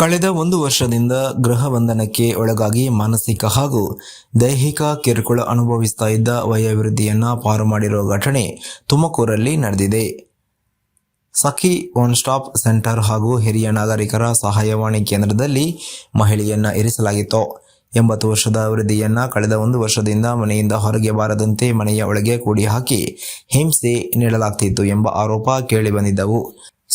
ಕಳೆದ 1 ವರ್ಷದಿಂದ ಗೃಹ ಬಂಧನಕ್ಕೆ ಒಳಗಾಗಿ ಮಾನಸಿಕ ಹಾಗೂ ದೈಹಿಕ ಕಿರುಕುಳ ಅನುಭವಿಸ್ತಾ ಇದ್ದ ವಯೋವೃದ್ಧಿಯನ್ನ ಪಾರು ಮಾಡಿರುವ ಘಟನೆ ತುಮಕೂರಲ್ಲಿ ನಡೆದಿದೆ. ಸಖಿ ಒನ್ ಸ್ಟಾಪ್ ಸೆಂಟರ್ ಹಾಗೂ ಹಿರಿಯ ನಾಗರಿಕರ ಸಹಾಯವಾಣಿ ಕೇಂದ್ರದಲ್ಲಿ ಮಹಿಳೆಯನ್ನ ಇರಿಸಲಾಗಿತ್ತು. 80 ವರ್ಷದ ವೃದ್ಧಿಯನ್ನ ಕಳೆದ 1 ವರ್ಷದಿಂದ ಮನೆಯಿಂದ ಹೊರಗೆ ಬಾರದಂತೆ ಮನೆಯ ಒಳಗೆ ಕೂಡಿ ಹಾಕಿ ಹಿಂಸೆ ನೀಡಲಾಗ್ತಿತ್ತು ಎಂಬ ಆರೋಪ ಕೇಳಿಬಂದಿದ್ದವು.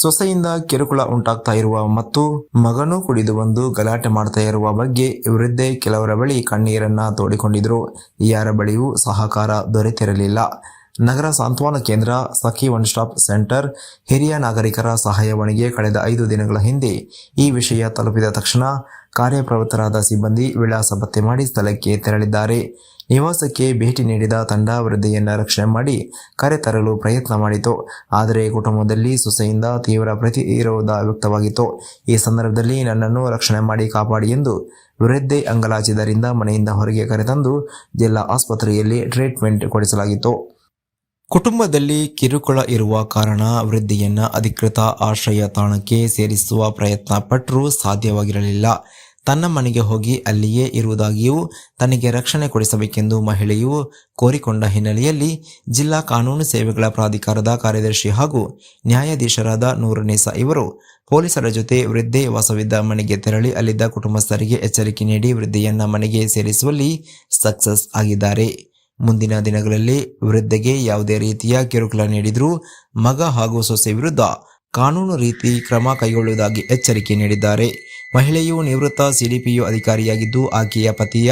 ಸೊಸೆಯಿಂದ ಕಿರುಕುಳ ಉಂಟಾಗ್ತಾ ಇರುವ ಮತ್ತು ಮಗನೂ ಕುಡಿದು ಬಂದು ಗಲಾಟೆ ಮಾಡ್ತಾ ಇರುವ ಬಗ್ಗೆ ವೃದ್ಧೆ ಕೆಲವರ ಬಳಿ ಕಣ್ಣೀರನ್ನ ತೋಡಿಕೊಂಡಿದ್ರು. ಯಾರ ಬಳಿಯೂ ಸಹಕಾರ ದೊರೆತಿರಲಿಲ್ಲ. ನಗರ ಸಾಂತ್ವನ ಕೇಂದ್ರ ಸಖಿ ಒನ್ ಸ್ಟಾಪ್ ಸೆಂಟರ್ ಹಿರಿಯ ನಾಗರಿಕರ ಸಹಾಯವಾಣಿಗೆ ಕಳೆದ 5 ದಿನಗಳ ಹಿಂದೆ ಈ ವಿಷಯ ತಲುಪಿದ ತಕ್ಷಣ ಕಾರ್ಯಪ್ರವೃತ್ತರಾದ ಸಿಬ್ಬಂದಿ ವಿಳಾಸ ಪತ್ತೆ ಮಾಡಿ ಸ್ಥಳಕ್ಕೆ ತೆರಳಿದ್ದಾರೆ. ನಿವಾಸಕ್ಕೆ ಭೇಟಿ ನೀಡಿದ ತಂಡ ವೃದ್ಧೆಯನ್ನ ರಕ್ಷಣೆ ಮಾಡಿ ಕರೆತರಲು ಪ್ರಯತ್ನ ಮಾಡಿತು. ಆದರೆ ಕುಟುಂಬದಲ್ಲಿ ಸೊಸೆಯಿಂದ ತೀವ್ರ ಪ್ರತಿರೋಧ ವ್ಯಕ್ತವಾಗಿತ್ತು. ಈ ಸಂದರ್ಭದಲ್ಲಿ ನನ್ನನ್ನು ರಕ್ಷಣೆ ಮಾಡಿ ಕಾಪಾಡಿ ಎಂದು ವೃದ್ಧೆ ಅಂಗಲಾಚಿದ್ದರಿಂದ ಮನೆಯಿಂದ ಹೊರಗೆ ಕರೆತಂದು ಜಿಲ್ಲಾ ಆಸ್ಪತ್ರೆಯಲ್ಲಿ ಟ್ರೀಟ್ಮೆಂಟ್ ಕೊಡಿಸಲಾಗಿತ್ತು. ಕುಟುಂಬದಲ್ಲಿ ಕಿರುಕುಳ ಇರುವ ಕಾರಣ ವೃದ್ಧೆಯನ್ನ ಅಧಿಕೃತ ಆಶ್ರಯ ತಾಣಕ್ಕೆ ಸೇರಿಸುವ ಪ್ರಯತ್ನ ಪಟ್ಟರೂ ಸಾಧ್ಯವಾಗಿರಲಿಲ್ಲ. ತನ್ನ ಮನೆಗೆ ಹೋಗಿ ಅಲ್ಲಿಯೇ ಇರುವುದಾಗಿಯೂ ತನಗೆ ರಕ್ಷಣೆ ಕೊಡಿಸಬೇಕೆಂದು ಮಹಿಳೆಯು ಕೋರಿಕೊಂಡ ಹಿನ್ನೆಲೆಯಲ್ಲಿ ಜಿಲ್ಲಾ ಕಾನೂನು ಸೇವೆಗಳ ಪ್ರಾಧಿಕಾರದ ಕಾರ್ಯದರ್ಶಿ ಹಾಗೂ ನ್ಯಾಯಾಧೀಶರಾದ ನೂರುನ್ನಿಸಾ ಇವರು ಪೊಲೀಸರ ಜೊತೆ ವೃದ್ಧೆ ವಾಸವಿದ್ದ ಮನೆಗೆ ತೆರಳಿ ಅಲ್ಲಿದ್ದ ಕುಟುಂಬಸ್ಥರಿಗೆ ಎಚ್ಚರಿಕೆ ನೀಡಿ ವೃದ್ಧೆಯನ್ನ ಮನೆಗೆ ಸೇರಿಸುವಲ್ಲಿ ಸಕ್ಸಸ್ ಆಗಿದ್ದಾರೆ. ಮುಂದಿನ ದಿನಗಳಲ್ಲಿ ವೃದ್ಧೆಗೆ ಯಾವುದೇ ರೀತಿಯ ಕಿರುಕುಳ ನೀಡಿದ್ರೂ ಮಗ ಹಾಗೂ ಸೊಸೆ ವಿರುದ್ಧ ಕಾನೂನು ರೀತಿ ಕ್ರಮ ಕೈಗೊಳ್ಳುವುದಾಗಿ ಎಚ್ಚರಿಕೆ ನೀಡಿದ್ದಾರೆ. ಮಹಿಳೆಯು ನಿವೃತ್ತ ಸಿಡಿಪಿಯು ಅಧಿಕಾರಿಯಾಗಿದ್ದು ಆಕೆಯ ಪತಿಯ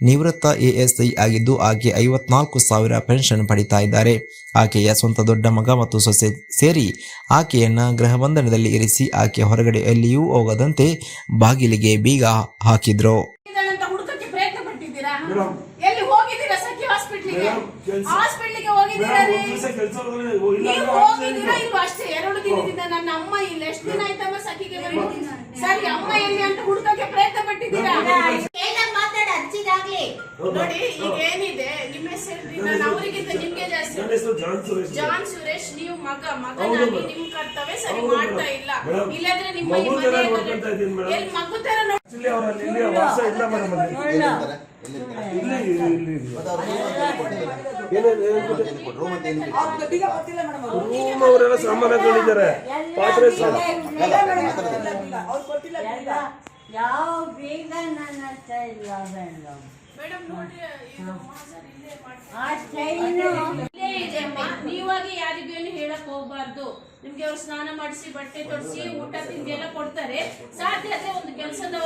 ನಿವೃತ್ತ ಎಎಸ್ಐ ಆಗಿದ್ದು ಆಕೆ 54,000 ಪೆನ್ಷನ್ ಪಡಿತಾ ಇದ್ದಾರೆ. ಆಕೆಯ ಸ್ವಂತ ದೊಡ್ಡ ಮಗ ಮತ್ತು ಸೊಸೆ ಸೇರಿ ಆಕೆಯನ್ನ ಗೃಹ ಬಂಧನದಲ್ಲಿ ಇರಿಸಿ ಆಕೆ ಹೊರಗಡೆ ಎಲ್ಲಿಯೂ ಹೋಗದಂತೆ ಬಾಗಿಲಿಗೆ ಬೀಗ ಹಾಕಿದ್ರು. ಹಾಸ್ಪಿಟಲ್ಗೆ ಹೋಗಿದ್ದೀರಾ? ಅಷ್ಟೇ 2 ದಿನದಿಂದ ನನ್ನ ಅಮ್ಮ ಇಲ್ಲ. ಎಷ್ಟು ದಿನ ಆಯ್ತಮ್ಮ ಸಖಿಗೆ ಸರಿ ಅಮ್ಮ ಎಲ್ಲಿ ಅಂತ ಹುಡುಕಕ್ಕೆ ಪ್ರಯತ್ನ ಪಟ್ಟಿದ್ದೀರಾ? ಮಾತಾಡ ಹಚ್ಚಿದಾಗ್ಲಿ ನೋಡಿ. ಈಗ ಏನಿದೆ ನಿಮ್ಮ ಹೆಸರು ನಾನು ಅವರಿಗಿಂತ ನಿಮ್ಗೆ ಜಾಸ್ತಿ ಜಾನ್ ಸುರೇಶ್. ನೀವು ಮಗನಾಗಿ ನಿಮ್ ಕರ್ತವ್ಯ ಸರಿ ಮಾಡ್ತಾ ಇಲ್ಲ. ಇಲ್ಲಾಂದ್ರೆ ನಿಮ್ಮ ಎಲ್ಲಿ ಮಗು ತರ ಅವರೆಲ್ಲ ಸಾಮಾನ್ಯಗಳಿದ್ದಾರೆ. ನೀವಾಗಿ ಯಾರಿಗೇನು ಹೇಳಕ್ ಹೋಗ್ಬಾರ್ದು. ನಿಮ್ಗೆ ಅವ್ರು ಸ್ನಾನ ಮಾಡಿಸಿ ಬಟ್ಟೆ ತೊಡಿಸಿ ಊಟ ತಿಂಡಿ ಎಲ್ಲ ಕೊಡ್ತಾರೆ. ಸಾಧ್ಯತೆ ಒಂದು ಕೆಲಸದವ್ರು